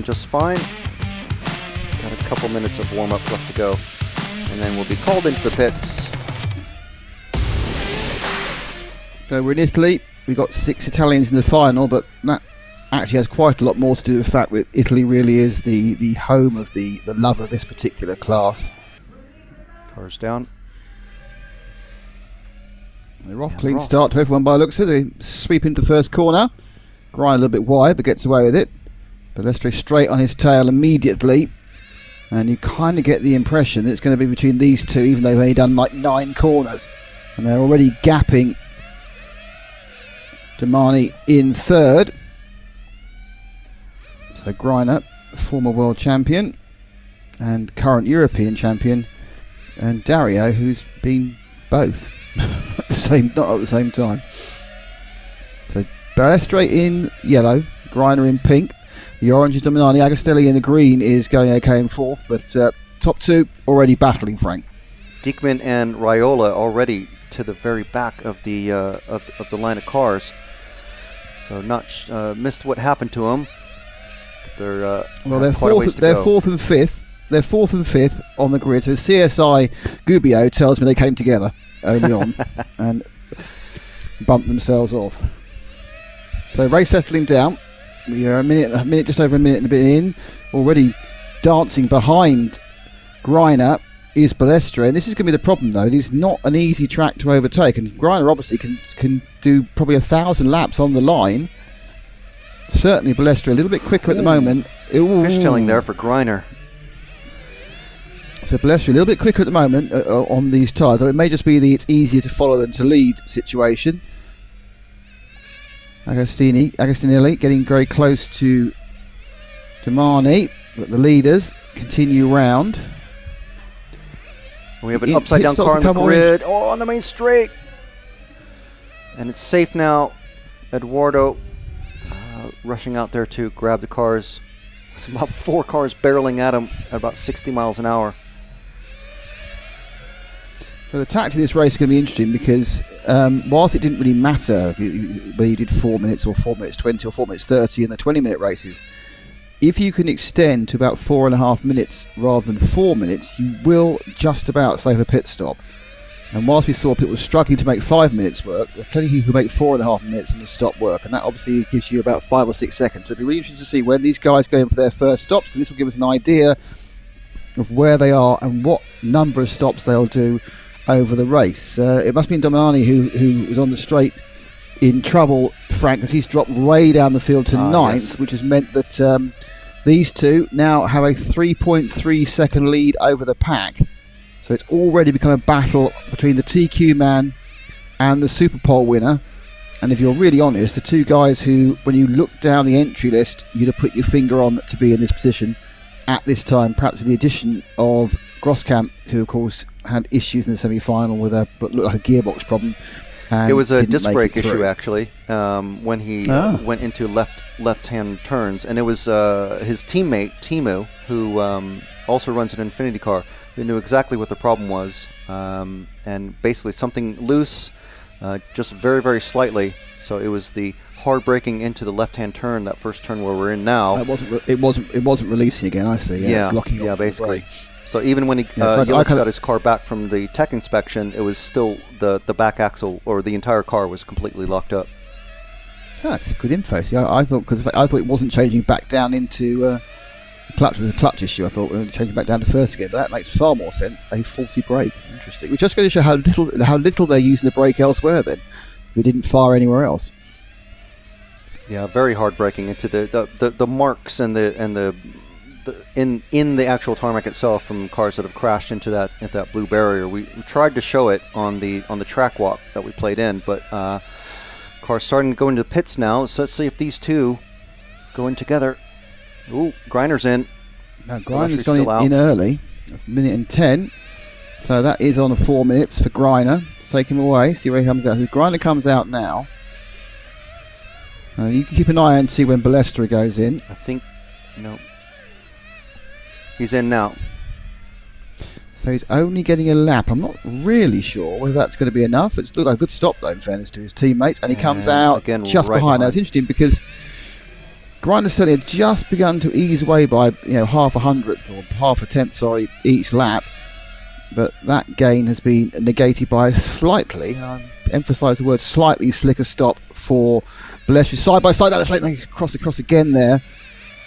just fine. Got a couple minutes of warm-up left to go. And then we'll be called into the pits. So we're in Italy. We've got 6 Italians in the final, but that actually has quite a lot more to do with the fact that Italy really is the home of the love of this particular class. Cars down. They're off, clean start to everyone by the looks of it. They sweep into the first corner. Grind a little bit wide, but gets away with it. Balestre straight on his tail immediately. And you kind of get the impression that it's going to be between these two, even though they've only done like 9 corners. And they're already gapping Domani in third. So Greiner, former world champion and current European champion, and Dario, who's been both not at the same time. So Balestre in yellow, Greiner in pink. The orange is Domani. Agastelli in the green is going okay in fourth, but top 2 already battling, Frank. Diekman and Raiola already to the very back of the line of cars. So not missed what happened to them. They're fourth and fifth. They're fourth and fifth on the grid. So CSI Gubbio tells me they came together early on and bumped themselves off. So race settling down. We are just over a minute and a bit in. Already dancing behind Greiner is Balestre, and this is going to be the problem though. It is not an easy track to overtake, and Greiner obviously can do probably 1,000 laps on the line. Certainly Balestre a little bit quicker at the moment. Fishtailing there for Greiner. So Balestre a little bit quicker at the moment on these tyres. It may just be it's easier to follow than to lead situation. Agostinelli getting very close to Domani, but the leaders continue round. We have an upside down car on the grid. Oh, on the main straight. And it's safe now. Eduardo rushing out there to grab the cars. With about 4 cars barreling at him at about 60 miles an hour. So the tactic of this race is going to be interesting because whilst it didn't really matter whether you did 4 minutes or 4 minutes 20 or 4 minutes 30 in the 20-minute races, if you can extend to about 4.5 minutes rather than 4 minutes, you will just about save a pit stop. And whilst we saw people struggling to make 5 minutes work, there are plenty of people who make 4.5 minutes and the stop work, and that obviously gives you about 5 or 6 seconds. So it'll be really interesting to see when these guys go in for their first stops, because this will give us an idea of where they are and what number of stops they'll do over the race. It must be Domani who was on the straight in trouble, Frank, because he's dropped way down the field to ninth, yes. Which has meant that these two now have a 3.3 second lead over the pack. So it's already become a battle between the TQ man and the Super Pole winner. And if you're really honest, the two guys who, when you look down the entry list, you'd have put your finger on to be in this position at this time, perhaps with the addition of Grosskamp, who of course had issues in the semi-final with what looked like a gearbox problem. It was a disc brake issue actually when he went into left-hand turns, and it was his teammate Timu, who also runs an Infinity car, who knew exactly what the problem was, and basically something loose, just very, very slightly. So it was the hard braking into the left-hand turn, that first turn where we're in now. It wasn't releasing again. I see. Yeah, it was locking off basically. So even when he got his car back from the tech inspection, it was still the back axle, or the entire car was completely locked up. That's good info. See, I thought it wasn't changing back down into the clutch. Was a clutch issue. I thought we were changing back down to first again, but that makes far more sense. A faulty brake. Interesting. Which just goes to show how little they're using the brake elsewhere. Then we didn't fire anywhere else. Yeah, very hard braking into the marks and the in the actual tarmac itself from cars that have crashed into that blue barrier. We tried to show it on the track walk that we played in, but cars starting to go into the pits now. So let's see if these two go in together. Ooh, Greiner's in. Now Greiner's gone in early, 1:10. So that is on 4 minutes for Greiner. Let's take him away, see where he comes out. So Greiner comes out now. You can keep an eye on and see when Balestre goes in. I think, no. He's in now. So he's only getting a lap. I'm not really sure whether that's going to be enough. It's looked like a good stop, though, in fairness to his teammates. And he comes out again just behind. Now, it's interesting because Grinder certainly had just begun to ease away by half a hundredth or half a tenth, each lap. But that gain has been negated by a slightly, emphasise the word slightly, slicker stop for Balestri. Side by side, that's right, they cross again there.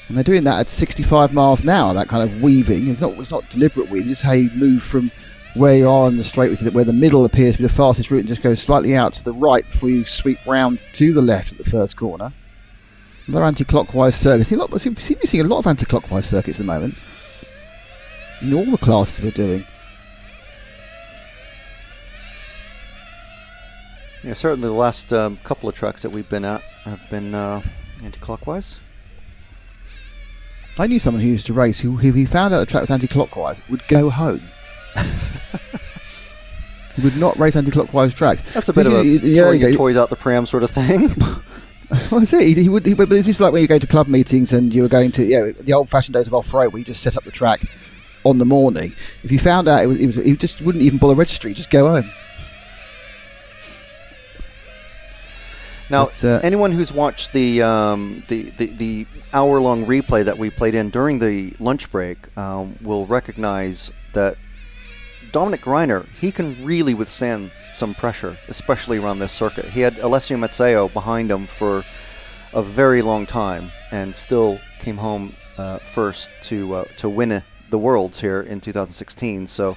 And they're doing that at 65 miles an hour, that kind of weaving. It's not deliberate weaving, it's how you move from where you are on the straight, where the middle appears to be the fastest route, and just go slightly out to the right before you sweep round to the left at the first corner. Another anti-clockwise circuit. Seem to be seeing a lot of anti-clockwise circuits at the moment in all the classes we're doing. Yeah, certainly the last couple of tracks that we've been at have been anti-clockwise. I knew someone who used to race who, if he found out the track was anti-clockwise, would go home. He would not race anti-clockwise tracks. That's a bit of a throwing your toys out the pram sort of thing. Well, that's it. But it's just like when you go to club meetings and you were going to the old-fashioned days of off-road where you just set up the track on the morning. If you found out he just wouldn't even bother registry, just go home. Now, anyone who's watched the hour-long replay that we played in during the lunch break will recognize that Dominic Greiner, he can really withstand some pressure, especially around this circuit. He had Alessio Mazzeo behind him for a very long time and still came home first to win the Worlds here in 2016. So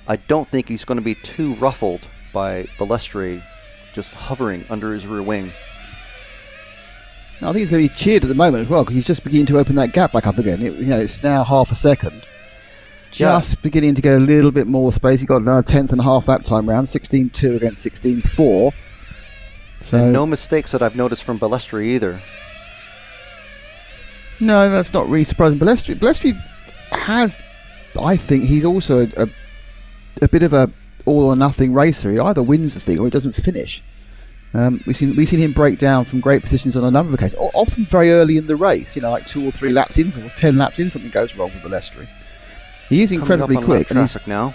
I don't think he's going to be too ruffled by Balestri just hovering under his rear wing. I think he's going to be cheered at the moment as well, because he's just beginning to open that gap back up again. It's now half a second. Just beginning to get a little bit more space. He got another tenth and a half that time round, 16.2 against 16.4. So and no mistakes that I've noticed from Balestri either. No, that's not really surprising. Balestri has, I think, he's also a bit of a all or nothing racer. He either wins the thing or he doesn't finish. We've seen him break down from great positions on a number of occasions, often very early in the race. Like 2 or 3 laps in, or 10 laps in, something goes wrong with Balestri. He is incredibly quick. Now.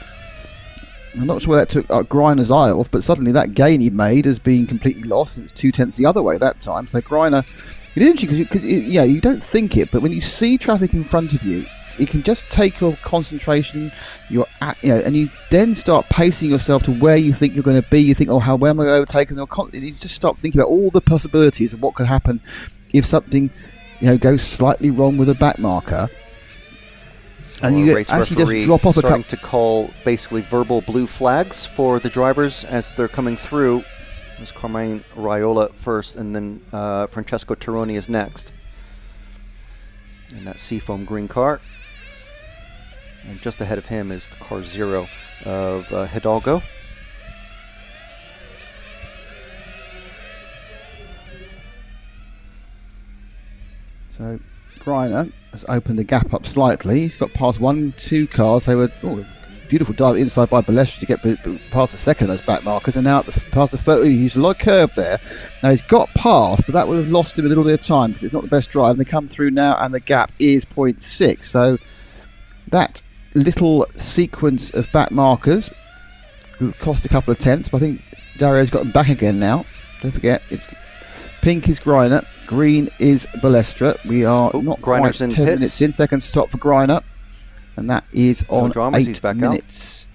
I'm not sure where that took Greiner's eye off, but suddenly that gain he made has been completely lost. It was 2 tenths the other way that time. So Greiner, it is interesting because you don't think it, but when you see traffic in front of you, it can just take your concentration, and you then start pacing yourself to where you think you're going to be. You think, where am I overtaken? You just start thinking about all the possibilities of what could happen if something, goes slightly wrong with a back marker. So and you actually just drop off starting to call basically verbal blue flags for the drivers as they're coming through. There's Carmine Raiola first, and then Francesco Tironi is next. In that seafoam green car. And just ahead of him is the car 0 of Hidalgo. So Greiner has opened the gap up slightly. He's got past 1-2 cars. They were beautiful dive inside by Balestri to get past the second of those back markers, and now past the third. He used a lot of curve there. Now he's got past, but that would have lost him a little bit of time because it's not the best drive. And they come through now, and the gap is 0.6. So that little sequence of back markers cost a couple of tenths, but I think Dario's got them back again now. Don't forget, it's pink is Greiner, green is Balestra. We are not Greiner's quite 10 in pits. minutes in. Second stop for Greiner, and that is on 8 back minutes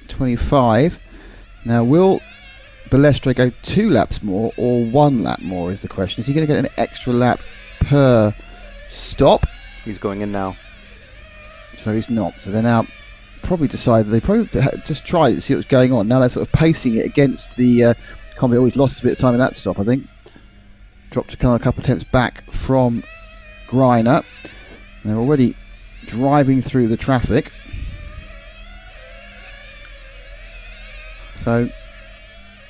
25. Now, will Balestra go 2 laps more or 1 lap more is the question. Is he going to get an extra lap per stop? He's going in now. So he's not. So they're now probably decided they probably just tried it to see what's going on. Now they're sort of pacing it against the Combi. Always lost a bit of time in that stop, I think. Dropped a couple of tenths back from Greiner. They're already driving through the traffic. So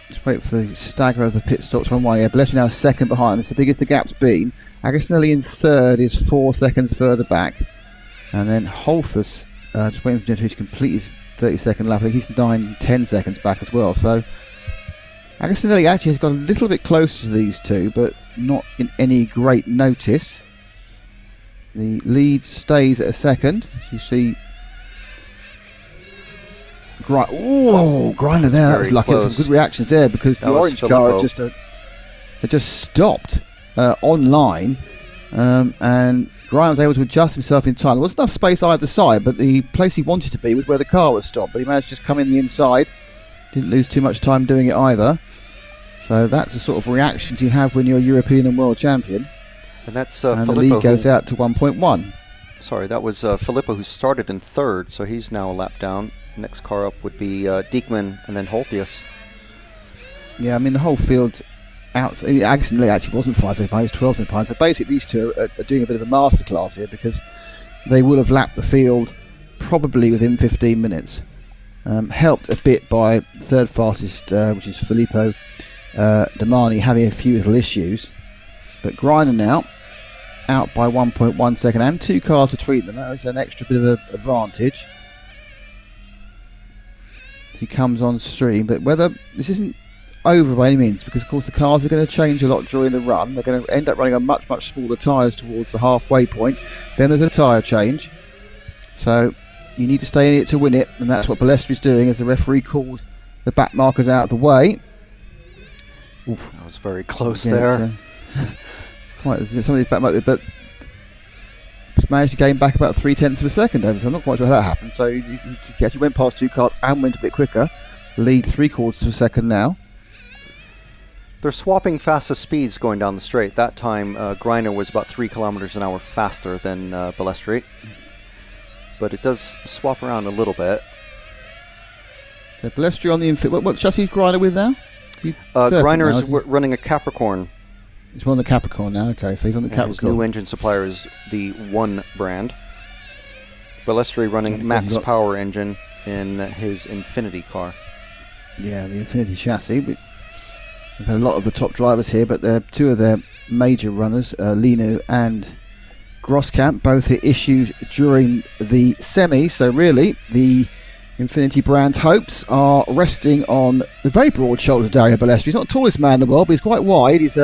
just wait for the stagger of the pit stops one way. Balestri now second behind. That's the biggest the gap's been. Agostinelli in third is 4 seconds further back. And then Holthus, just waiting for him to complete his 30-second lap. I think he's 9-10 seconds back as well. So Agostinelli actually has got a little bit closer to these two, but not in any great notice. The lead stays at a second. As you see, Greiner there. That was lucky. There was some good reactions there because the orange car had just stopped online. and Griner was able to adjust himself in time. There wasn't enough space either side, but the place he wanted to be was where the car was stopped. But he managed to just come in the inside. Didn't lose too much time doing it either. So that's the sort of reactions you have when you're European and World Champion. And that's and Filippo, the lead goes out to 1.1. Sorry, that was Filippo, who started in third, so he's now a lap down. Next car up would be Diekman and then Holthius. Yeah, I mean, the whole field actually wasn't 5 seconds behind, it was 12 seconds behind. So basically these two are doing a bit of a masterclass here, because they will have lapped the field probably within 15 minutes. Helped a bit by third fastest, which is Filippo Domani, having a few little issues. But Griner now out by 1.1 second and 2 cars between them. That is an extra bit of an advantage. He comes on stream, but whether this isn't over by any means, because of course the cars are going to change a lot during the run. They're going to end up running on much smaller tyres towards the halfway point. Then there's a tyre change, so you need to stay in it to win it, and that's what Ballestri's doing as the referee calls the back markers out of the way. Oof, that was very close there. It's quite some of these back markers, but managed to gain back about 0.3 of a second over. So I'm not quite sure how that happened. So he actually went past 2 cars and went a bit quicker. Lead 0.75 of a second now. They're swapping fastest speeds going down the straight. That time, Griner was about 3 kilometers an hour faster than Ballestri. But it does swap around a little bit. So Ballestri on the infield. What chassis is Griner with now? Griner is running a Capricorn. He's on the Capricorn now. Okay, so he's on the Capricorn. His new engine supplier is the One brand. Ballestri running Max Power engine in his Infinity car. Yeah, the Infinity chassis. We've had a lot of the top drivers here, but they're 2 of their major runners, Lino and Groskamp, both hit issues during the semi. So really, the Infinity brand's hopes are resting on the very broad shoulders of Dario Ballestri. He's not the tallest man in the world, but he's quite wide. He's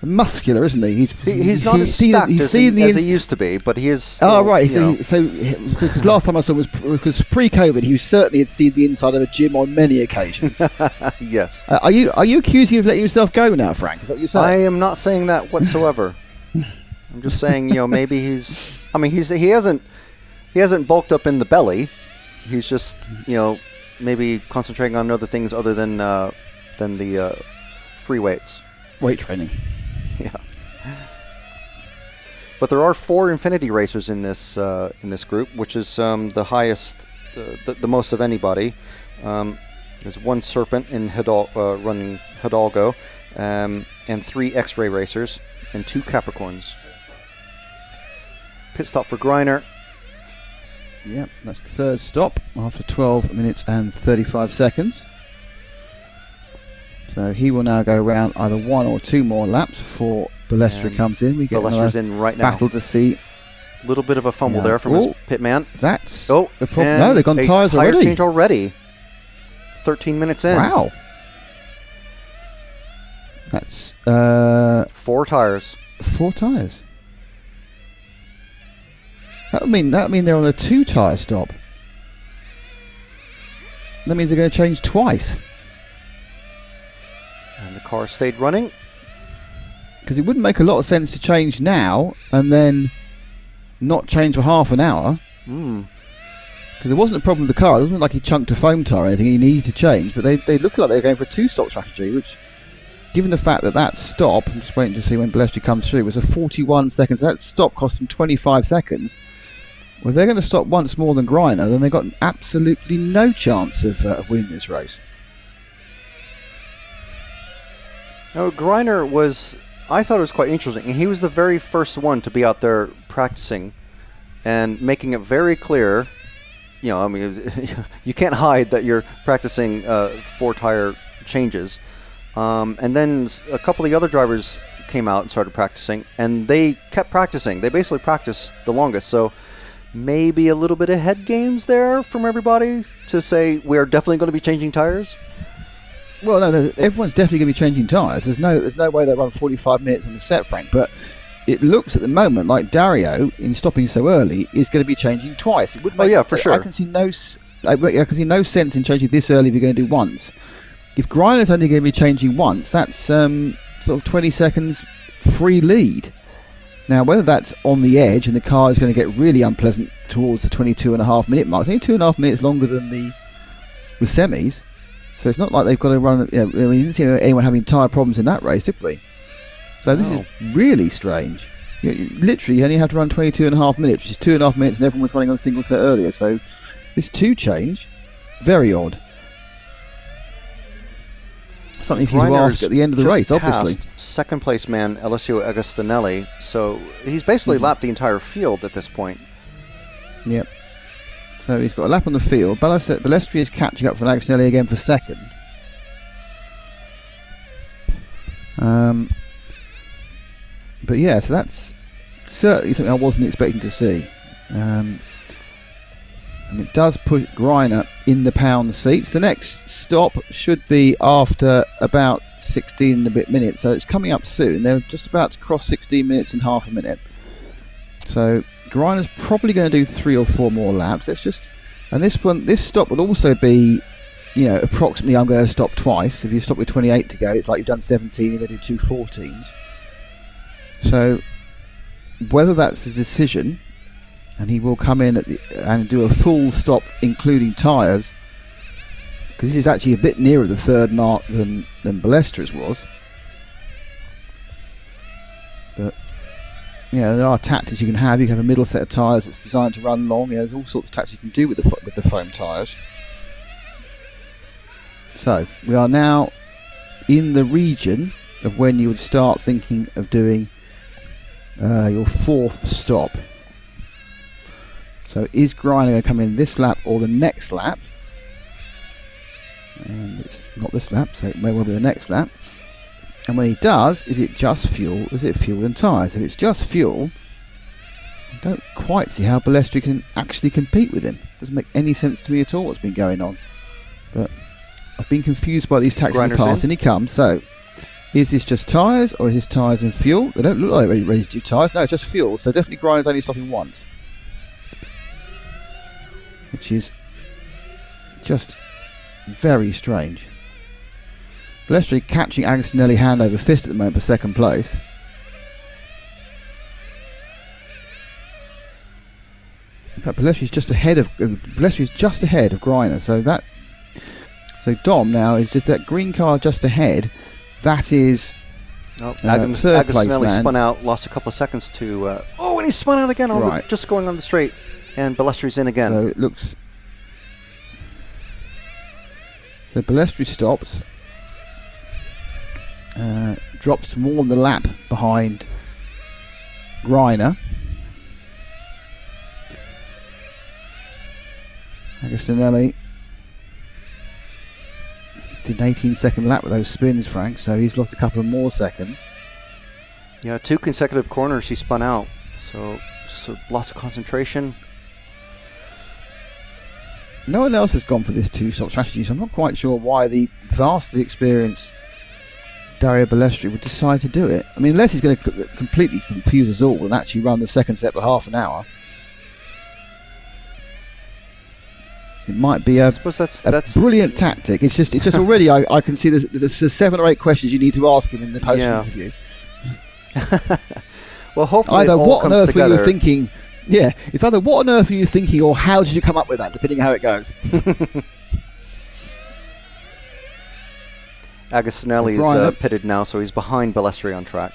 muscular, isn't he? He's not as stacked as he used to be, but he is still, oh, right. So because last time I saw him was pre-COVID, he certainly had seen the inside of a gym on many occasions. Yes. Are you accusing him of letting yourself go now, Frank? Is that what you're saying? I am not saying that whatsoever. I'm just saying, maybe he hasn't bulked up in the belly. He's just, maybe concentrating on other things other than the free weights. Weight training. Yeah. But there are 4 Infinity racers in this group, which is the highest, the most of anybody. There's 1 Serpent in running Hidalgo, and 3 X-Ray racers and 2 Capricorns. Pit stop for Griner. Yep, that's the third stop after 12 minutes and 35 seconds. So he will now go around either 1 or 2 more laps before Ballestri comes in. We get Ballestri's in right now. Battle to see. A little bit of a fumble there from his pit man. That's the problem. No, they've gone tyres already. Tire change already. 13 minutes in. Wow. That's 4 tires. 4 tires. That would mean they're on a 2 tyre stop. That means they're going to change twice. And the car stayed running. Because it wouldn't make a lot of sense to change now and then not change for half an hour. Because there wasn't a problem with the car. It wasn't like he chunked a foam tyre or anything. He needed to change. But they looked like they were going for a 2-stop strategy, which, given the fact that stop, I'm just waiting to see when Ballestri comes through, was a 41 seconds. That stop cost them 25 seconds. Well, if they're going to stop once more than Griner, then they've got absolutely no chance of winning this race. Now, Griner I thought it was quite interesting. He was the very first one to be out there practicing and making it very clear, you can't hide that you're practicing 4 tire changes. And then a couple of the other drivers came out and started practicing, and they kept practicing. They basically practiced the longest. So maybe a little bit of head games there from everybody to say we are definitely going to be changing tires. Well, no, everyone's definitely going to be changing tyres. There's no way they run 45 minutes on the set, Frank. But it looks at the moment like Dario, in stopping so early, is going to be changing twice. It would make, for sure. I can see no sense in changing this early if you're going to do once. If Griner's only going to be changing once, that's sort of 20 seconds free lead. Now, whether that's on the edge and the car is going to get really unpleasant towards the 22.5 minute mark, it's only 2.5 minutes longer than the semis, so it's not like they've got to run. We didn't see anyone having tyre problems in that race, did we? So this is really strange. You literally only have to run 22.5 minutes, which is 2.5 minutes, and everyone was running on a single set earlier. So this 2 change, very odd. Something for you to ask at the end of the race, obviously. Second place man Alessio Agostinelli, so he's basically lapped the entire field at this point. Yep. So he's got a lap on the field. Balestri is catching up for Agostinelli again for second. But yeah, so that's certainly something I wasn't expecting to see. And it does put Greiner in the pound seats. The next stop should be after about 16 and a bit minutes, so it's coming up soon. They're just about to cross 16 minutes and half a minute. So Greiner's probably going to do 3 or 4 more laps. And this stop will also be, approximately. I'm going to stop twice. If you stop with 28 to go, it's like you've done 17. You're going to do 2 14s. So whether that's the decision, and he will come in and do a full stop, including tyres, because this is actually a bit nearer the third mark than Balestri's was. But there are tactics you can have. You can have a middle set of tyres that's designed to run long. There's all sorts of tactics you can do with the foam tyres. So we are now in the region of when you would start thinking of doing your 4th stop. So is Greiner going to come in this lap or the next lap? And it's not this lap, so it may well be the next lap. And when he does, is it just fuel? Is it fuel and tyres? If it's just fuel, I don't quite see how Balestri can actually compete with him. Doesn't make any sense to me at all what's been going on. But I've been confused by these tactics in the past, and he comes. So is this just tyres, or is this tyres and fuel? They don't look like they're ready to do tyres. No, it's just fuel. So definitely Greiner's only stopping once, which is just very strange. Balestri catching Agostinelli hand over fist at the moment for second place. In fact, Balestri's just ahead of Greiner. So Dom now is just that green car just ahead. That is third place man. Spun out, lost a couple of seconds to. And he spun out again. Just going on the straight, and Balestri's in again. So it looks. So Balestri stops, drops more than the lap behind Greiner. Agostinelli did an 18-second lap with those spins, Frank, so he's lost a couple of more seconds. Yeah, 2 consecutive corners he spun out, so just lots of concentration. No one else has gone for this 2-stop strategy, so I'm not quite sure why the vastly experienced Dario Balestri would decide to do it. I mean, unless he's going to completely confuse us all and actually run the second set for half an hour. It might be a brilliant tactic. It's just already I can see there's 7 or 8 questions you need to ask him in the post interview. Well, hopefully either it all what on comes earth together. were you thinking? Yeah, it's either what on earth were you thinking or how did you come up with that, depending how it goes. Agostinelli is pitted now, so he's behind Balestri on track.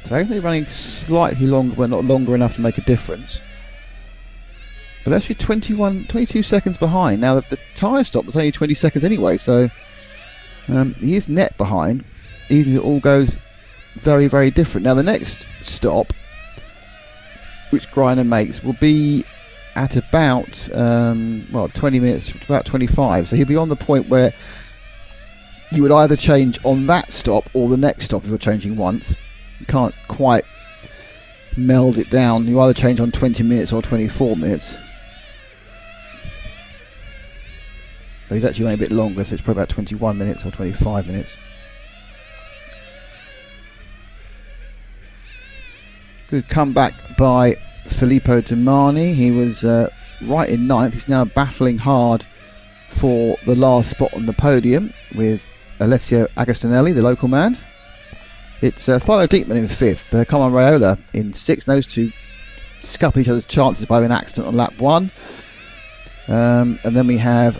So I think they're running slightly longer, but not longer enough to make a difference. Balestri 22 seconds behind. Now the tyre stop was only 20 seconds anyway, so he is net behind, even if it all goes very, very different. Now the next stop, which Greiner makes, will be at about 20 minutes to about 25, so he'll be on the point where you would either change on that stop or the next stop if you're changing once. You can't quite meld it down. You either change on 20 minutes or 24 minutes. So he's actually only a bit longer, so it's probably about 21 minutes or 25 minutes. Good comeback by Filippo Domani. He was right in 9th. He's now battling hard for the last spot on the podium with Alessio Agostinelli, the local man. It's Thilo Diekman in 5th, Common Raiola in 6th. Those two scup each other's chances by an accident on lap 1. And then we have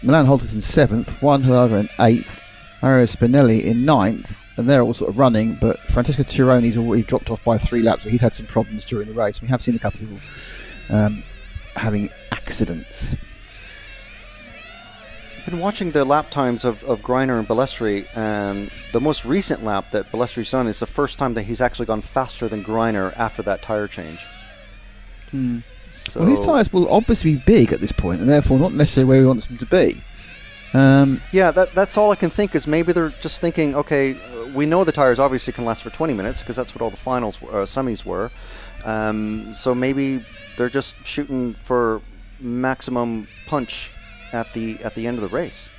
Milan Holtis in 7th, Juan Hualva in 8th, Mario Spinelli in 9th, and they're all sort of running, but Francesco Tironi's already dropped off by 3 laps, but he's had some problems during the race. We have seen a couple of people having accidents. I've been watching the lap times of Greiner and Balestri, and the most recent lap that Balestri's done is the first time that he's actually gone faster than Greiner after that tyre change. So well, his tyres will obviously be big at this point, and therefore not necessarily where he wants them to be. Yeah, that's all I can think is maybe they're just thinking, okay, we know the tyres obviously can last for 20 minutes because that's what all the finals semis were. So maybe they're just shooting for maximum punch at the end of the race.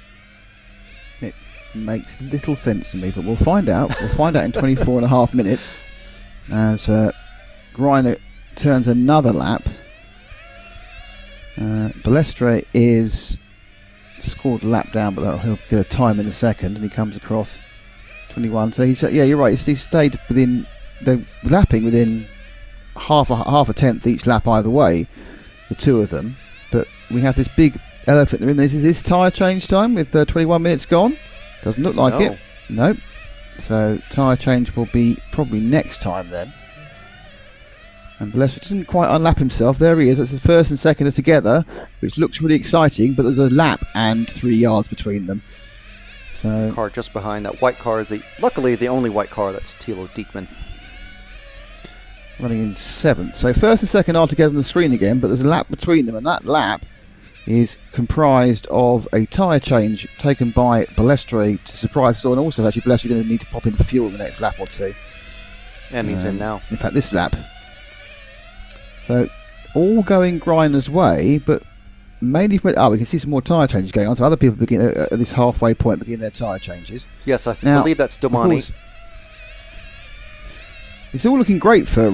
It makes little sense to me, but we'll find out. We'll find out in 24 and a half minutes as Greiner turns another lap. Balestre is scored a lap down, but he'll get a time in a second, and he comes across 21. So he's you're right. He's stayed within the lapping within half a tenth each lap either way, the two of them. But we have this big elephant in the room. Is this tyre change time with 21 minutes gone? Doesn't look like it. No. So tyre change will be probably next time then. And Balestre doesn't quite unlap himself. There he is. That's the first and second are together, which looks really exciting, but there's a lap and 3 yards between them. So car just behind that white car, luckily the only white car, that's Thilo Diekman. Running in 7th. So first and second are together on the screen again, but there's a lap between them, and that lap is comprised of a tyre change taken by Balestre to surprise us all, and also actually Balestre's going to need to pop in fuel the next lap or two. And he's in now. In fact, this lap. So all going Greiner's way, but mainly we can see some more tyre changes going on. So other people begin at this halfway point begin their tyre changes. Yes, I believe that's Domani. It's all looking great for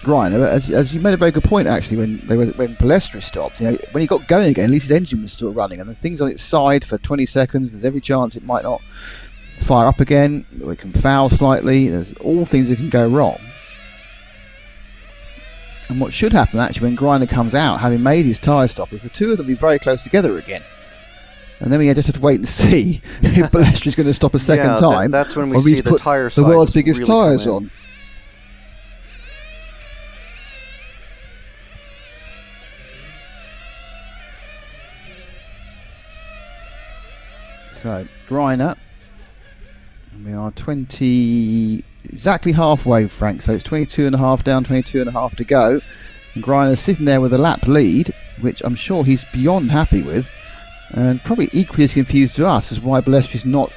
Greiner, but as you made a very good point actually when Balestre stopped. When he got going again, at least his engine was still running, and the thing's on its side for 20 seconds. There's every chance it might not fire up again. Or it can foul slightly. There's all things that can go wrong. And what should happen actually when Greiner comes out, having made his tyre stop, is the two of them be very close together again. And then we just have to wait and see if Balestre's going to stop a second time. That's when we see the tyre size. The world's biggest really tyres on. So, Greiner. And we are exactly halfway, Frank. So it's 22 and a half down, 22 and a half to go. And Greiner's sitting there with a lap lead, which I'm sure he's beyond happy with. And probably equally as confused to us as why Balestre's not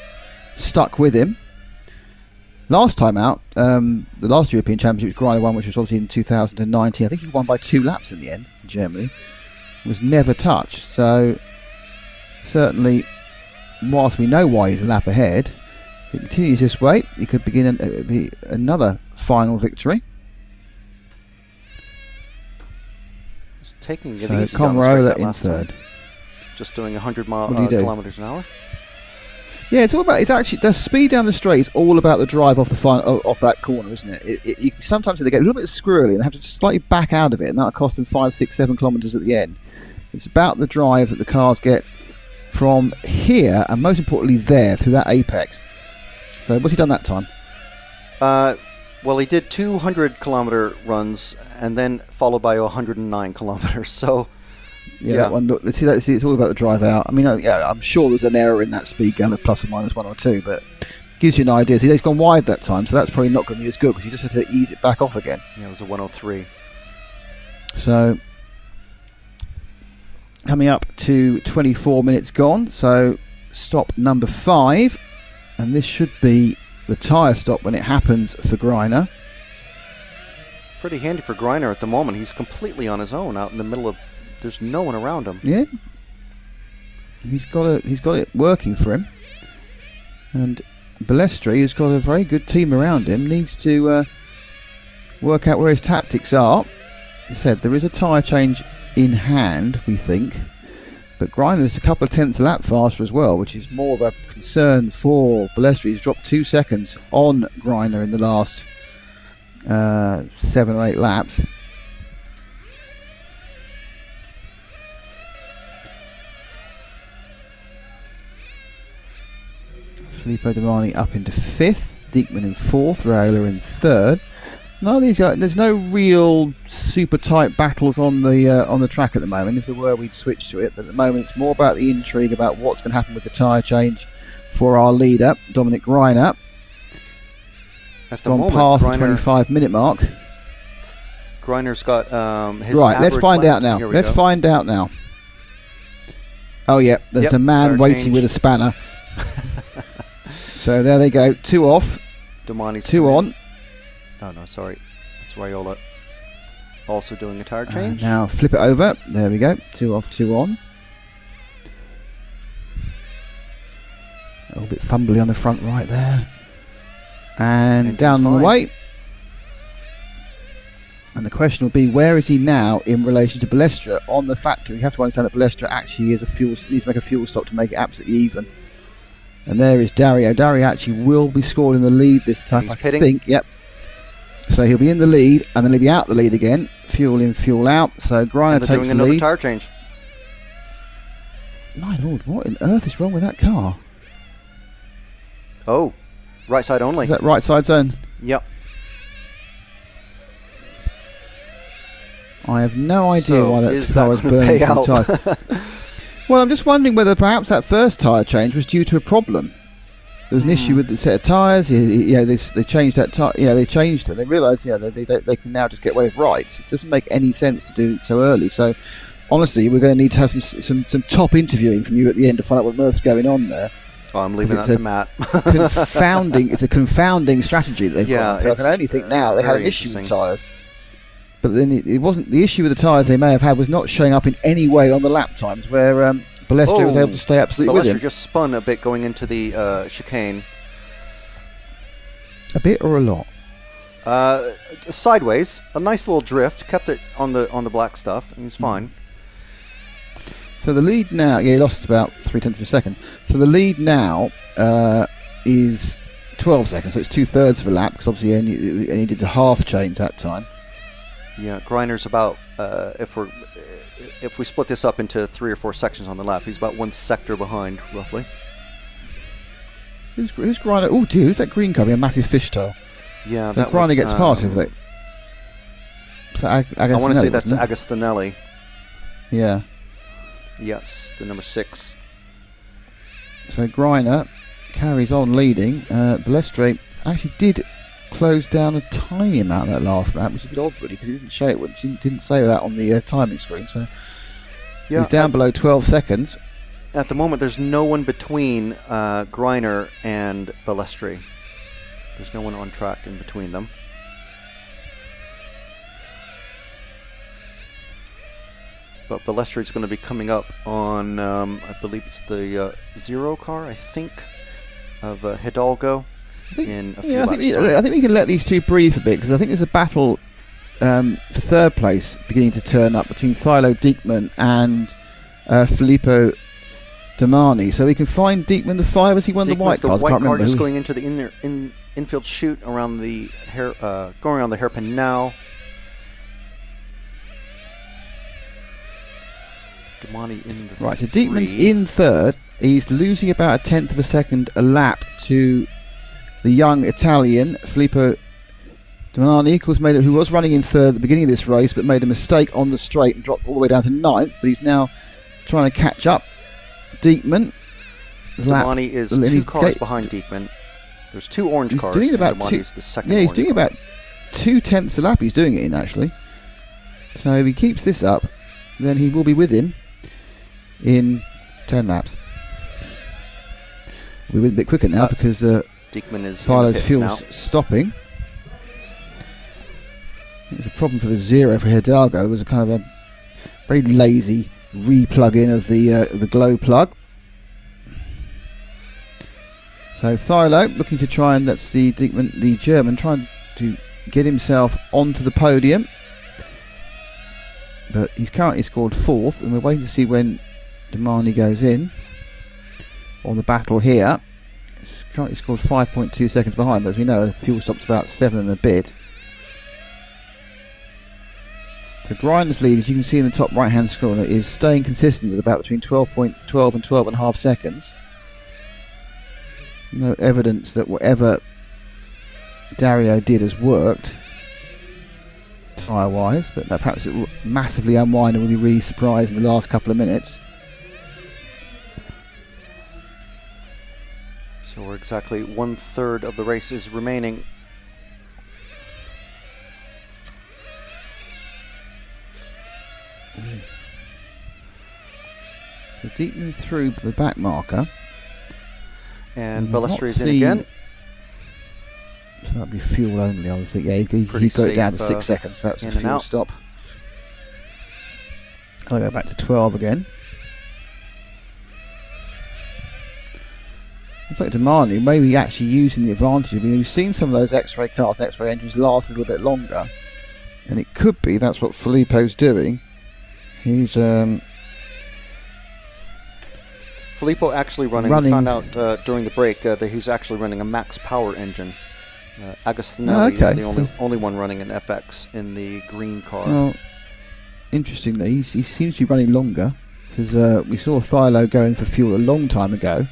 stuck with him. Last time out, the last European Championship Greiner won, which was obviously in 2019. I think he won by 2 laps in the end in Germany. Was never touched. So certainly, whilst we know why he's a lap ahead, if it continues this way, he could begin another final victory. He's taking it easy. Raiola in 3rd. Just doing 100 kilometers an hour. Yeah, it's actually the speed down the straight is all about the drive off that corner, isn't it? You sometimes they get a little bit squirrely and have to slightly back out of it, and that'll cost them 5, 6, 7 kilometres at the end. It's about the drive that the cars get from here, and most importantly there, through that apex. So what's he done that time? Well, he did 200 kilometre runs, and then followed by 109 kilometres, so... Yeah, that one. Look, see, it's all about the drive out. I mean, I'm sure there's an error in that speed gun of plus or minus 1 or 2, but gives you an idea. See, he's gone wide that time, so that's probably not going to be as good because he just had to ease it back off again. Yeah, it was a 103. So, coming up to 24 minutes gone, so stop number 5, and this should be the tyre stop when it happens for Greiner. Pretty handy for Greiner at the moment. He's completely on his own out in the middle of... There's no one around him. Yeah, he's got it working for him, and Balestre, who's got a very good team around him, needs to work out where his tactics are. As I said, there is a tyre change in hand, we think, But Greiner is a couple of tenths a lap faster as well, which is more of a concern for Balestri. He's dropped 2 seconds on Greiner in the last 7 or 8 laps. Filippo Domani up into 5th, Diekman in 4th, Raiola in 3rd. None of these guys, there's no real super tight battles on the track at the moment. If there were, we'd switch to it. But at the moment, it's more about the intrigue about what's going to happen with the tyre change for our leader, Dominic Greiner. It's gone past the 25-minute mark. Greiner's got his right, let's find out now. Let's find out now. Oh, yeah, there's a man waiting with a spanner. So there they go. 2 off. Domani's 2 on. Oh, no, sorry. It's Raiola also doing a tire change. Now flip it over. There we go. 2 off, 2 on. A little bit fumbly on the front right there. And down on the way. And the question will be, where is he now in relation to Balestra on the factor? You have to understand that Balestra actually is needs to make a fuel stop to make it absolutely even. And there is Dario. Dario actually will be scored in the lead this time, I think. Yep. So he'll be in the lead, and then he'll be out the lead again. Fuel in, fuel out. So Greiner takes the lead. Doing another tire change. My lord, what on earth is wrong with that car? Oh, right side only. Is that right side zone? Yep. I have no idea why that car is burning the tyres. Well, I'm just wondering whether perhaps that first tyre change was due to a problem. There was an issue with the set of tyres. They changed that tyre. They changed it. They realised, they can now just get away with rights. It doesn't make any sense to do it so early. So, honestly, we're going to need to have some top interviewing from you at the end to find out what on earth's going on there. Oh, I'm leaving that to Matt. It's a confounding strategy that they've got. So I can only think now they had an issue with tyres. But then it wasn't the issue with the tyres they may have had was not showing up in any way on the lap times where Balestri was able to stay absolutely with him. Balestri just spun a bit going into the chicane. A bit or a lot? Sideways, a nice little drift. Kept it on the black stuff, and he's fine. So the lead now, he lost about 0.3 of a second. So the lead now is 12 seconds. So it's 2/3 of a lap because obviously he only did the half change that time. Yeah, Greiner's about if we split this up into 3 or 4 sections on the lap, he's about 1 sector behind, roughly. Who's Greiner? Oh, dear, who's that green car? A massive fishtail. Yeah, so Greiner gets past him. So I want to say that's Agostinelli. Yeah. Yes, the number 6. So Greiner carries on leading. Balestri actually did close down a tiny amount that last lap, which is a bit odd really because he didn't show it. He didn't say that on the timing screen. So he's down below 12 seconds. At the moment, there's no one between Greiner and Balestri. There's no one on track in between them. But Balestri's going to be coming up on, I believe it's the 0 car, I think, of Hidalgo. In a few laps I think we can let these two breathe for a bit because I think there's a battle for 3rd place beginning to turn up between Thilo Diekman and Filippo Domani. So we can find Diekman the 5 as he won the white cars. The white car just going into the infield chute around the going around the hairpin now. Domani in the right. So Diekman's in 3rd. He's losing about 1/10 of a second a lap to the young Italian Filippo Domani, of course, who was running in 3rd at the beginning of this race, but made a mistake on the straight and dropped all the way down to 9th. But he's now trying to catch up. Diekman. Domani is 2 cars behind Diekman. There's 2 orange cars. Doing about Domani's the second. Yeah, he's doing about 2/10 a lap. He's doing it in actually. So if he keeps this up, then he will be with him in 10 laps. We're a bit quicker now because Diekman is Philo's fuel's stopping. It was a problem for the 0 for Hidalgo. There was a kind of a very lazy re-plug-in of the glow plug. So Thilo looking to try and that's the Diekman, the German, trying to get himself onto the podium. But he's currently scored 4th, and we're waiting to see when Damani goes in on the battle here. It's currently scored 5.2 seconds behind, but as we know, the fuel stop's about 7 and a bit. So Grinder's lead, as you can see in the top right hand corner, is staying consistent at about between 12.12 and 12.5 seconds. No evidence that whatever Dario did has worked tyre wise, but perhaps it will massively unwind and we'll be really surprised in the last couple of minutes. So we're exactly 1/3 of the race is remaining. So Deepman through the back marker. And Ballestri's in again. So that'd be fuel only, I would think. Yeah, he got it down to 6 seconds. So that's a fuel stop. I'll go back to 12 again. In fact, Damani maybe actually using the advantage. I mean, we've seen some of those X-ray cars and X-ray engines last a little bit longer, and it could be that's what Filippo's doing. He's Filippo actually running. We found out during the break that he's actually running a max power engine. Agostinelli is the only one running an FX in the green car. Well, interestingly, he seems to be running longer, because we saw Thilo going for fuel a long time ago.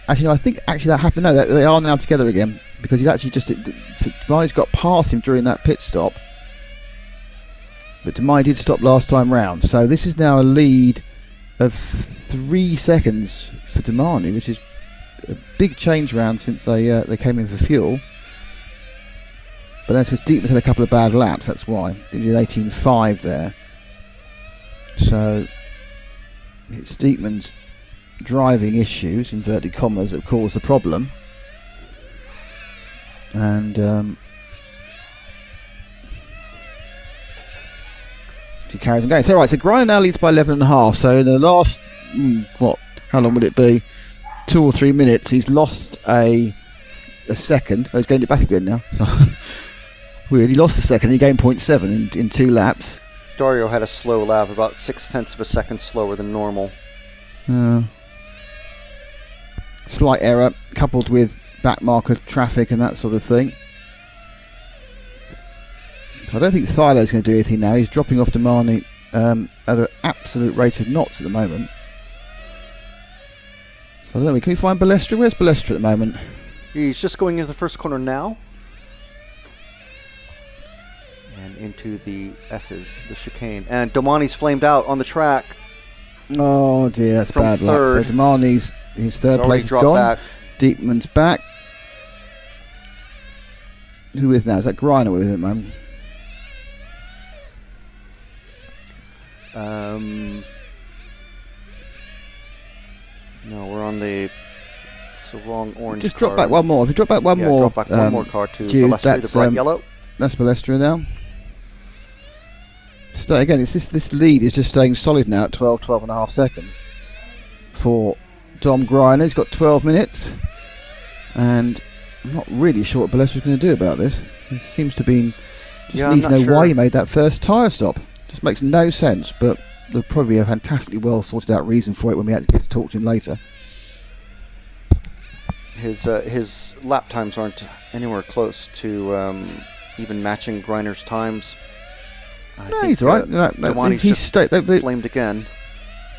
Actually, no, I think that happened. No, they are now together again, because he's actually Damani's got past him during that pit stop, but Damani did stop last time round. So this is now a lead of 3 seconds for Damani, which is a big change round since they came in for fuel. But that's just Deepman had a couple of bad laps, that's why. He did 18.5 there. So it's Deepman's driving issues, inverted commas, that caused the problem. And he carries on going. So right, so Grinder now leads by 11.5. So in the last, how long would it be? 2 or 3 minutes, he's lost a second. Oh, he's gained it back again now. So weird, he lost a second, he gained 0.7 in 2 laps. Dario had a slow lap, about 0.6 of a second slower than normal. Slight error, coupled with back marker traffic and that sort of thing. I don't think Thilo's going to do anything now. He's dropping off Damani at an absolute rate of knots at the moment. So I don't know, can we find Ballestri? Where's Ballestri at the moment? He's just going into the first corner now. And into the S's, the chicane. And Damani's flamed out on the track. Oh dear, that's bad luck. So Damani's, his third place is gone. Back. Deepman's back. Who is now? Is that Griner with him, man? No, we're on the wrong orange. Just drop back one more. If you drop back one more, drop back one more car to Ballestri, the bright yellow. That's Ballestri now. So again, it's this lead is just staying solid now at 12.5 seconds for Dom Griner. He's got 12 minutes, and I'm not really sure what Ballestri's going to do about this. He seems to be needs to know why he made that first tyre stop. Just makes no sense, but there'll probably be a fantastically well sorted out reason for it when we actually get to talk to him later. His lap times aren't anywhere close to even matching Griner's times. No, he's all right. He's flamed again.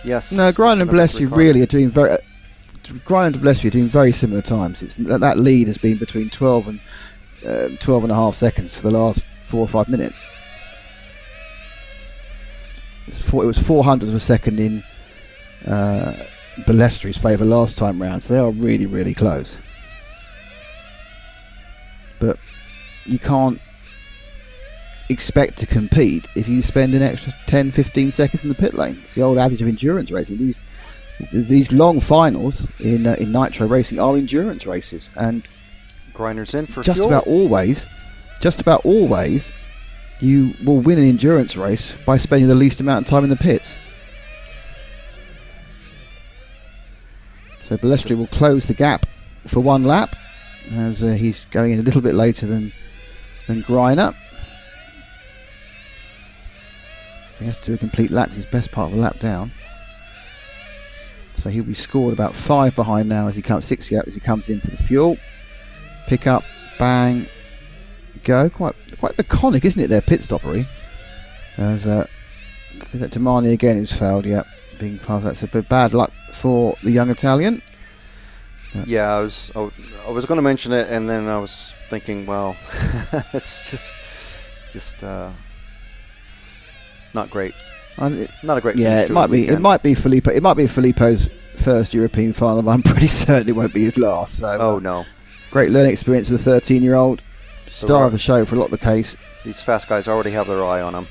Yes. No, Griner and Ballestri really are doing very. Griner and Ballestri are doing very similar times. It's that lead has been between 12 and 12.5 seconds for the last 4 or 5 minutes. It was 400 of a second in Ballestri's favour last time round, so they are really, really close. But you can't expect to compete if you spend an extra 10-15 seconds in the pit lane. It's the old adage of endurance racing. These long finals in Nitro racing are endurance races, and Griner's in for just fuel. Just about always you will win an endurance race by spending the least amount of time in the pits. So Ballestri will close the gap for 1 lap as he's going in a little bit later than Griner. He has to do a complete lap, his best part of a lap down. So he'll be scored about 5 behind now as he comes 6 out as he comes in for the fuel. Pick up, bang, go. Quite laconic, isn't it? Their pit stoppery. As I think that Domani again who's failed. Yeah, being part of that. So bad luck for the young Italian. Yeah, I was going to mention it, and then I was thinking, well, it's just not great. Not a great. Yeah, it might be. It might be Filippo. It might be Filippo's first European final, but I'm pretty certain it won't be his last. So. Oh no. Great learning experience for the 13-year-old. Star of the show for a lot of the case. These fast guys already have their eye on him.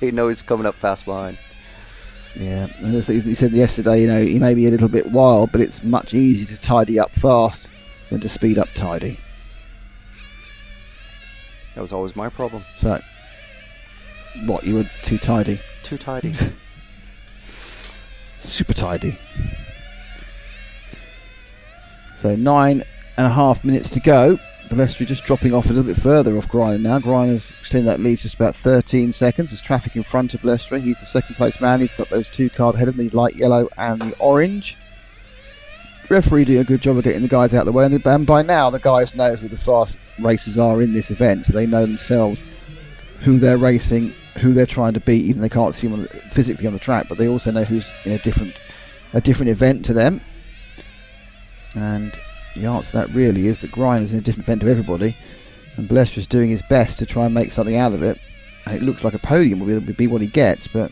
They know he's coming up fast behind. Yeah, and as he said yesterday, he may be a little bit wild, but it's much easier to tidy up fast than to speed up tidy. That was always my problem. So, what, you were too tidy? Too tidy. Super tidy. So 9.5 minutes to go. Balestri just dropping off a little bit further off Greiner now. Greiner's extending that lead just about 13 seconds. There's traffic in front of Balestri. He's the second place man. He's got those 2 cars ahead of him, the light yellow and the orange. Referee doing a good job of getting the guys out of the way. And by now, the guys know who the fast racers are in this event. So they know themselves who they're racing, who they're trying to beat, even they can't see them physically on the track. But they also know who's in a different event to them. And the answer to that really is that Greiner's in a different event to everybody, and Balestri's doing his best to try and make something out of it. And it looks like a podium would be what he gets, but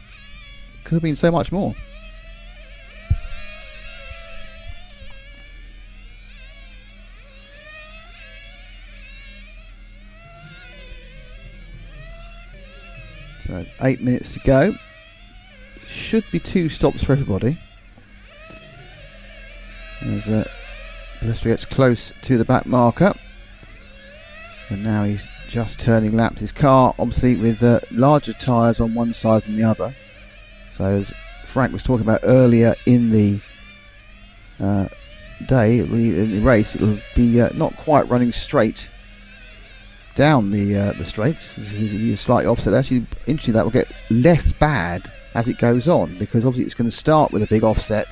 could have been so much more. So 8 minutes to go. Should be 2 stops for everybody. There's Balestri gets close to the back marker, and now he's just turning laps. His car, obviously, with larger tyres on one side than the other. So, as Frank was talking about earlier in the day, in the race, it'll be not quite running straight down the straights. He's a slight offset. Actually, interestingly, that will get less bad as it goes on, because obviously it's going to start with a big offset.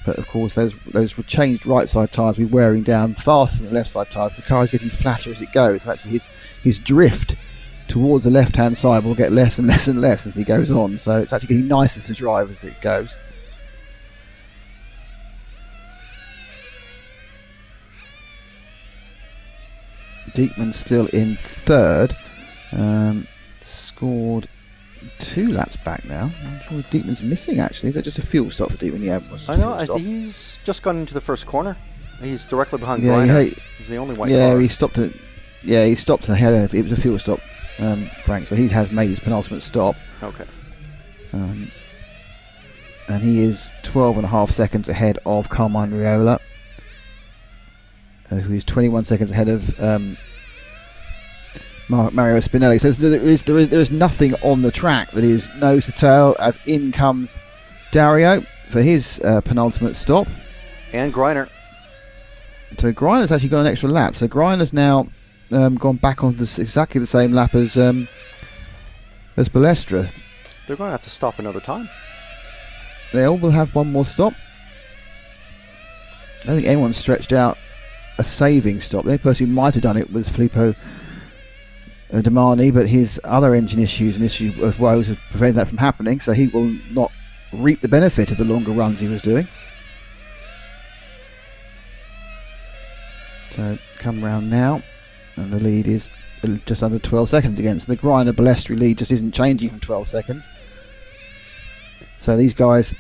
But of course, those changed right side tyres will be wearing down faster than the left side tyres. The car is getting flatter as it goes. So actually, his drift towards the left hand side will get less and less and less as he goes on. So it's actually getting nicer to drive as it goes. Diekman's still in third. Scored 2 laps back now. I'm sure Diekman's missing actually. Is that just a fuel stop for Diekman? Yeah, I know. He's just gone into the first corner. He's directly behind Greiner. He's the only white car. Yeah, he stopped it. Yeah, he stopped ahead. It was a fuel stop, Frank. So he has made his penultimate stop. Okay. And he is 12.5 seconds ahead of Carmine Riola, who is 21 seconds ahead of Mario Spinelli. So there is nothing on the track that is nose to tail, as in comes Dario for his penultimate stop. And Greiner. So Greiner's actually got an extra lap. So Greiner's now gone back on exactly the same lap as Balestra. They're going to have to stop another time. They all will have one more stop. I don't think anyone's stretched out a saving stop. The only person who might have done it was Filippo Domani, but his other engine issues and issues of woes have prevented that from happening, so he will not reap the benefit of the longer runs he was doing. So come round now, and the lead is just under 12 seconds again. So the Greiner Balestri lead just isn't changing from 12 seconds. So these guys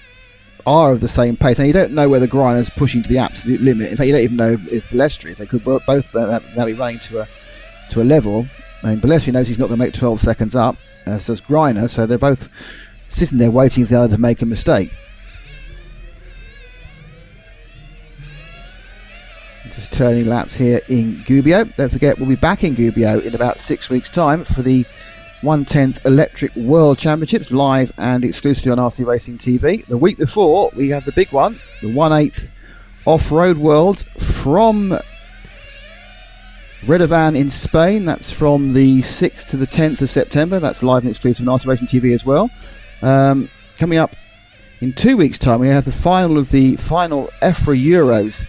are of the same pace, and you don't know whether Greiner's pushing to the absolute limit. In fact, you don't even know if Balestri, if they could both now be running to a level. I mean, Balestri knows he's not going to make 12 seconds up, so does Greiner, so they're both sitting there waiting for the other to make a mistake. Just turning laps here in Gubbio. Don't forget, we'll be back in Gubbio in about 6 weeks' time for the 1/10th Electric World Championships, live and exclusively on RC Racing TV. The week before, we have the big one, the 1/8th Off-Road Worlds from Redovan in Spain. That's from the 6th to the 10th of September. That's live and exclusive on RC Racing TV as well. Coming up In 2 weeks' time, we have the final EFRA Euros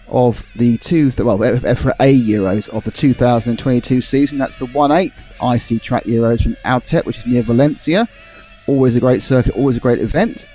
of the EFRA A Euros of the 2022 season. That's the 1/8 IC Track Euros from Altet, which is near Valencia. Always a great circuit, always a great event.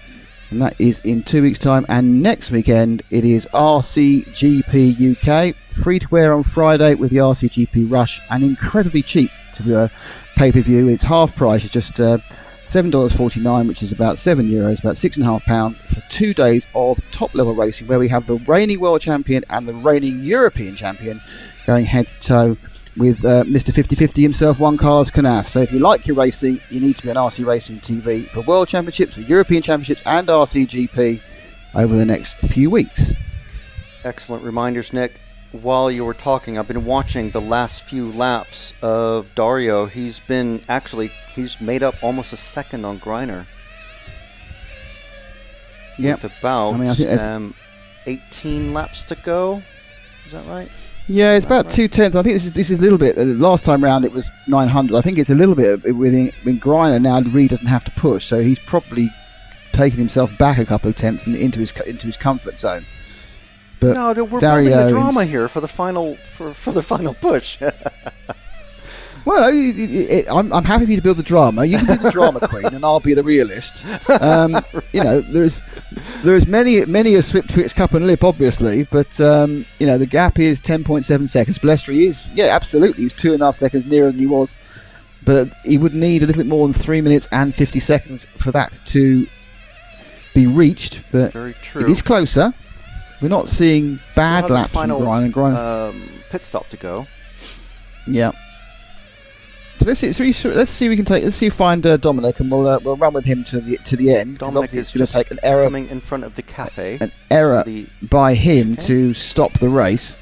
And that is in 2 weeks' time. And next weekend, it is RCGP UK. Free to wear on Friday with the RCGP Rush, and incredibly cheap to pay-per-view. It's half price. It's just $7.49, which is about €7, about £6.5 for 2 days of top-level racing, where we have the reigning world champion and the reigning European champion going head-to-toe with Mr. 50-50 himself, Juan Carlos Canas. So if you like your racing, you need to be on RC Racing TV for World Championships, for European Championships and RCGP over the next few weeks. Excellent reminders, Nick. While you were talking, I've been watching the last few laps of Dario. He's made up almost a second on Greiner. Yep. With about I think 18 laps to go. Is that right? Yeah, it's about 2/10. I think this is a little bit. Last time round it was 900. I think it's a little bit within Greiner now. Really doesn't have to push, so he's probably taken himself back a couple of tenths and into his comfort zone. But no, we're building the drama here for the final push. Well, I'm happy for you to build the drama. You can be the drama queen, and I'll be the realist. There's many a Swift Twix cup and lip, obviously, but the gap is 10.7 seconds. Balestri is, absolutely, he's 2.5 seconds nearer than he was, but he would need a little bit more than 3 minutes and 50 seconds for that to be reached. But very true. It is closer. We're not seeing bad laps from Greiner. Pit stop to go. Yeah. So let's see if we find Dominic, and we'll run with him to the end. Dominic is going to take an error coming in front of the cafe. An error by him to stop the race,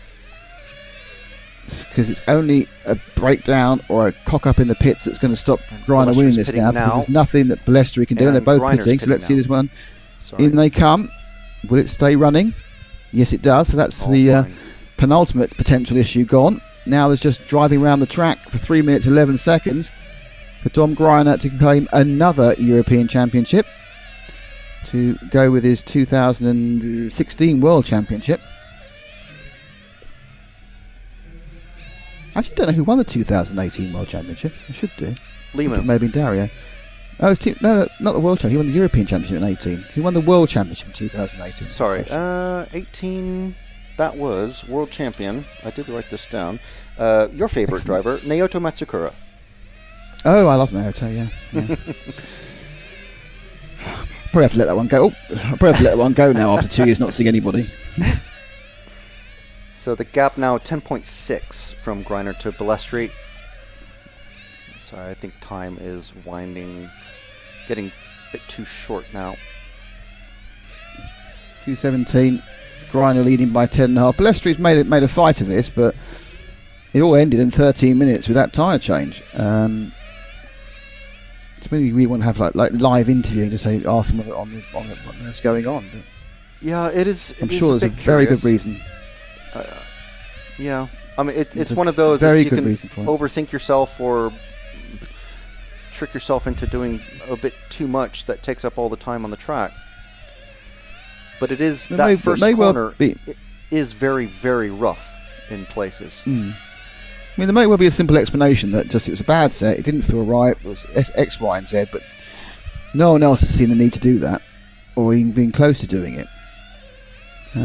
because it's only a breakdown or a cock up in the pits that's going to stop Greiner winning this now. Because there's nothing that Balestri can do, and they're both pitting. So let's see this one. Sorry. In they come. Will it stay running? Yes, it does. So that's the penultimate potential issue gone. Now there's just driving around the track for 3 minutes 11 seconds for Dom Greiner to claim another European Championship, to go with his 2016 World Championship. I actually don't know who won the 2018 World Championship. I should do. Lima. Maybe Dario. Oh, no, not the World Championship. He won the European Championship in 18. He won the World Championship in 2018. Sorry, 18... That was World Champion. I did write this down. Your favorite driver, Naoto Matsukura. Oh, I love Naoto, yeah. Probably have to let that one go. Probably have to let that one go now after 2 years not seeing anybody. So the gap now 10.6 from Greiner to Balestri. Sorry, I think time is getting a bit too short now. 2:17. Greiner leading by 10.5. Balestri's made a fight of this, but it all ended in 13 minutes with that tyre change. It's maybe we want to have like live interview and just ask them what's going on. But yeah, it is. I'm sure there's a very good reason. Yeah, I mean it's one of those very you good can reason for overthink yourself or trick yourself into doing a bit too much that takes up all the time on the track. But it is first corner is very, very rough in places. I mean, there may well be a simple explanation that it was a bad set. It didn't feel right. It was X, Y, and Z. But no one else has seen the need to do that, or even been close to doing it. I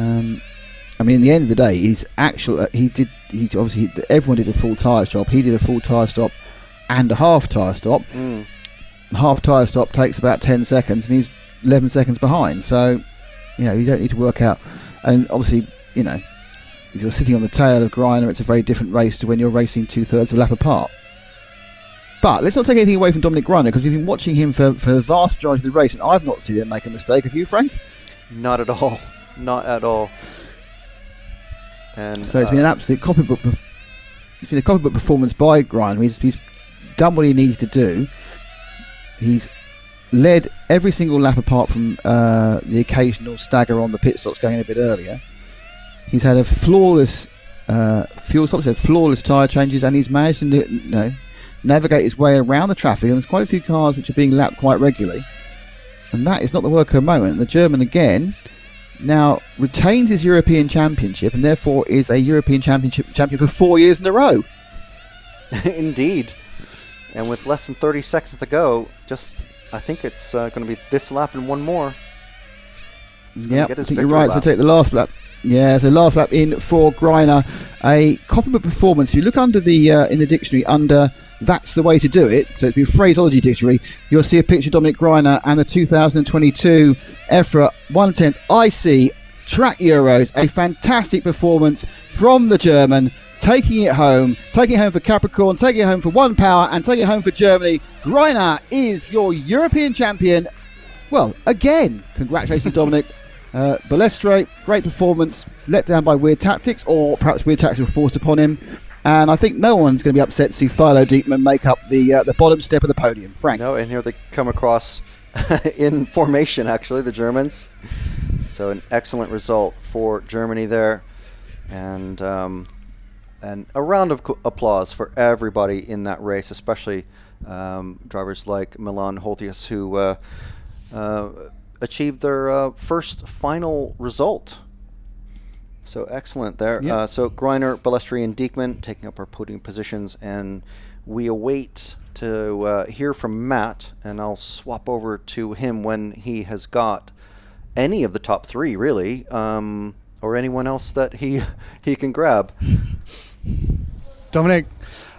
mean, in the end of the day, everyone did a full tyre stop. He did a full tyre stop and a half tyre stop. Half tyre stop takes about 10 seconds, and he's 11 seconds behind. So, you don't need to work out. And obviously, if you're sitting on the tail of Greiner, it's a very different race to when you're racing 2/3 of a lap apart. But let's not take anything away from Dominic Greiner, because we've been watching him for the vast majority of the race, and I've not seen him make a mistake. Have you, Frank? Not at all. Not at all. And so it's been an absolute copybook. It's been a copybook performance by Greiner. He's done what he needed to do. He's led every single lap apart from the occasional stagger on the pit stops going a bit earlier. He's had a flawless fuel stop, flawless tyre changes, and he's managed to navigate his way around the traffic. And there's quite a few cars which are being lapped quite regularly. and that is not the World Cup moment. The German again now retains his European Championship and therefore is a European Championship champion for 4 years in a row. Indeed. And with less than 30 seconds to go, I think it's going to be this lap and one more. Yeah, I think you're right. So take the last lap. Yeah, so last lap in for Greiner. A comparable performance. If you look under the in the dictionary under "That's the way to do it," so it's been phraseology dictionary, you'll see a picture of Dominic Greiner and the 2022 EFRA 1/10 IC Track Euros. A fantastic performance from the German, taking it home for Capricorn, taking it home for One Power, and taking it home for Germany. Greiner is your European champion. Well, again, congratulations, Dominic. Balestre, great performance, let down by weird tactics, or perhaps weird tactics were forced upon him. And I think no one's going to be upset to see Thilo Diekman make up the bottom step of the podium. Frank? No, and here they come across in formation, actually, the Germans. So an excellent result for Germany there. And a round of applause for everybody in that race, especially drivers like Milan Holtius, who achieved their first final result. So excellent there. Yep. So Greiner, Balestre, and Diekman taking up our podium positions, and we await to hear from Matt, and I'll swap over to him when he has got any of the top three, really, or anyone else that he can grab. Dominic,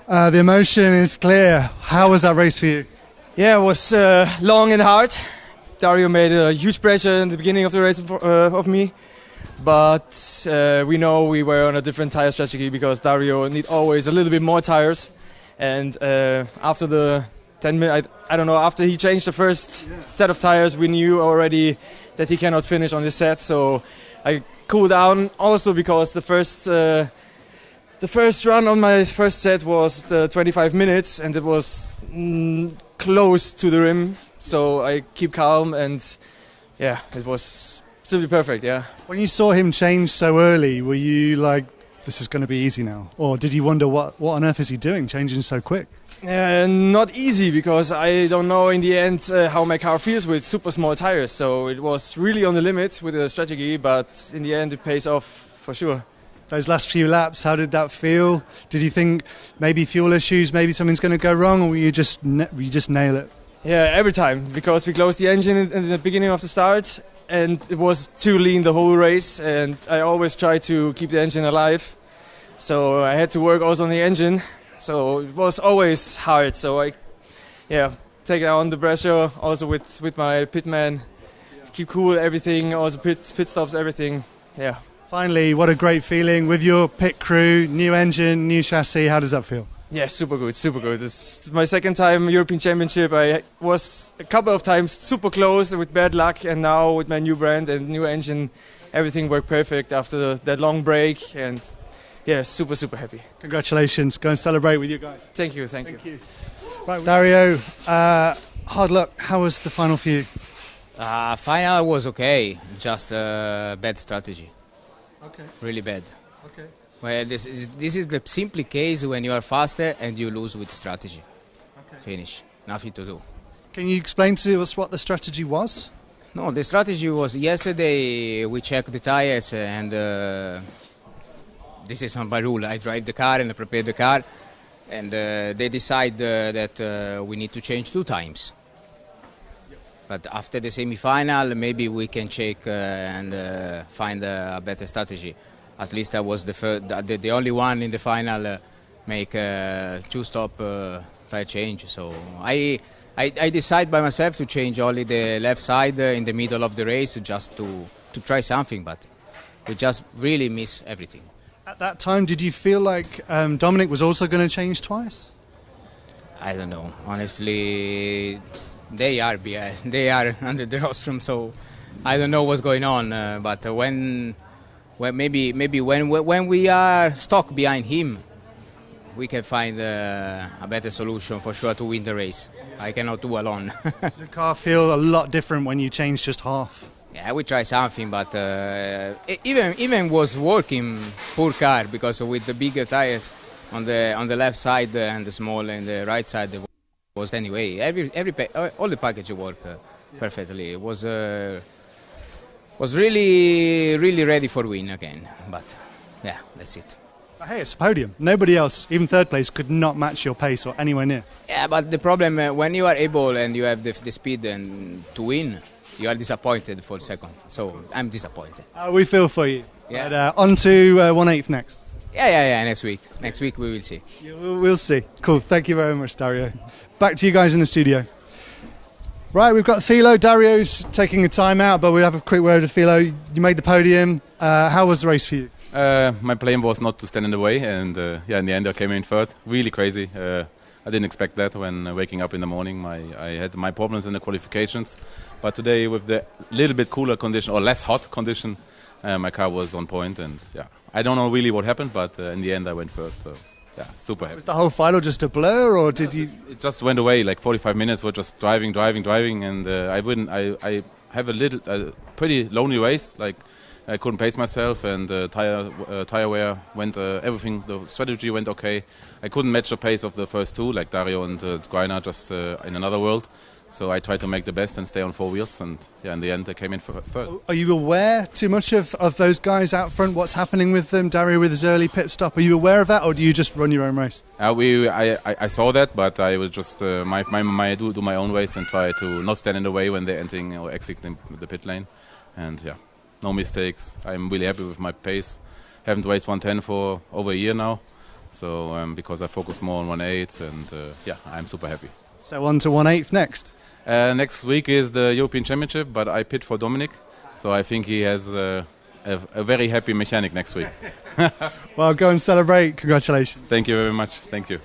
the emotion is clear. How was that race for you? Yeah, it was long and hard. Dario made a huge pressure in the beginning of the race of me, but we know we were on a different tire strategy because Dario need always a little bit more tires, and after the 10 minutes, I don't know, after he changed the first set of tires, we knew already that he cannot finish on this set, so I cooled down also because the first run on my first set was the 25 minutes and it was close to the rim. So I keep calm, and yeah, it was simply perfect, yeah. When you saw him change so early, were you like, this is going to be easy now? Or did you wonder what on earth is he doing, changing so quick? Not easy, because I don't know in the end how my car feels with super small tires. So it was really on the limit with the strategy, but in the end it pays off for sure. Those last few laps, how did that feel? Did you think maybe fuel issues, maybe something's going to go wrong, or were you just nail it? Yeah, every time, because we closed the engine in the beginning of the start and it was too lean the whole race, and I always try to keep the engine alive. So I had to work also on the engine, so it was always hard. So I take down the pressure also with my pitman, keep cool everything, also pit stops, everything. Yeah. Finally, what a great feeling with your pit crew, new engine, new chassis. How does that feel? Yeah, super good, super good. This is my second time European Championship. I was a couple of times super close with bad luck, and now with my new brand and new engine, everything worked perfect after that long break, and yeah, super, super happy. Congratulations. Go and celebrate with you guys. Thank you, thank you. Right, Dario, hard luck. How was the final for you? Final was okay, just bad strategy. Okay. Really bad. Okay. Well, this is the simple case when you are faster and you lose with strategy. Okay. Finish. Nothing to do. Can you explain to us what the strategy was? No, the strategy was yesterday we checked the tires, and this is not my rule. I drive the car and I prepare the car, and they decide that we need to change 2 times. But after the semi-final, maybe we can check and find a better strategy. At least I was the only one in the final make 2-stop tire change. So I decide by myself to change only the left side in the middle of the race just to try something, but we just really miss everything. At that time, did you feel like Dominic was also going to change twice? I don't know. Honestly, they are under the rostrum, so I don't know what's going on. But when we are stuck behind him, we can find a better solution for sure to win the race. I cannot do alone. The car feel a lot different when you change just half. Yeah, we try something, but even was working poor car, because with the bigger tires on the left side and the small and the right side, there was anyway all the package work perfectly. It was really ready for win again. But yeah, that's it. Hey, it's a podium. Nobody else, even third place, could not match your pace or anywhere near. Yeah, but the problem when you are able and you have the speed and to win, you are disappointed for second. So I'm disappointed. We feel for you. Yeah. But, on to 1/8 next. Yeah. Next week we will see. Yeah, we'll see. Cool. Thank you very much, Dario. Back to you guys in the studio. Right, we've got Thilo. Dario's taking a time out, but we have a quick word with Thilo. You made the podium. How was the race for you? My plan was not to stand in the way, and in the end I came in third. Really crazy. I didn't expect that when waking up in the morning. I had my problems in the qualifications, but today with the little bit cooler condition or less hot condition, my car was on point, and I don't know really what happened, but in the end I went third. So super happy. Was the whole final just a blur, or did you? It just went away. Like 45 minutes were just driving, and I have a pretty lonely race. Like I couldn't pace myself, and tire wear went. Everything, the strategy went okay. I couldn't match the pace of the first two, like Dario and Greiner, just in another world. So I tried to make the best and stay on four wheels, and in the end I came in for third. Are you aware too much of those guys out front? What's happening with them? Dario with his early pit stop. Are you aware of that, or do you just run your own race? I saw that, but I was just do my own race and try to not stand in the way when they're entering or exiting the pit lane, and no mistakes. I'm really happy with my pace. Haven't raced 110 for over a year now, so because I focus more on 1.8, and I'm super happy. So on to 1/8 next. Next week is the European Championship, but I pit for Dominic, so I think he has a very happy mechanic next week. Well, go and celebrate. Congratulations. Thank you very much. Thank you.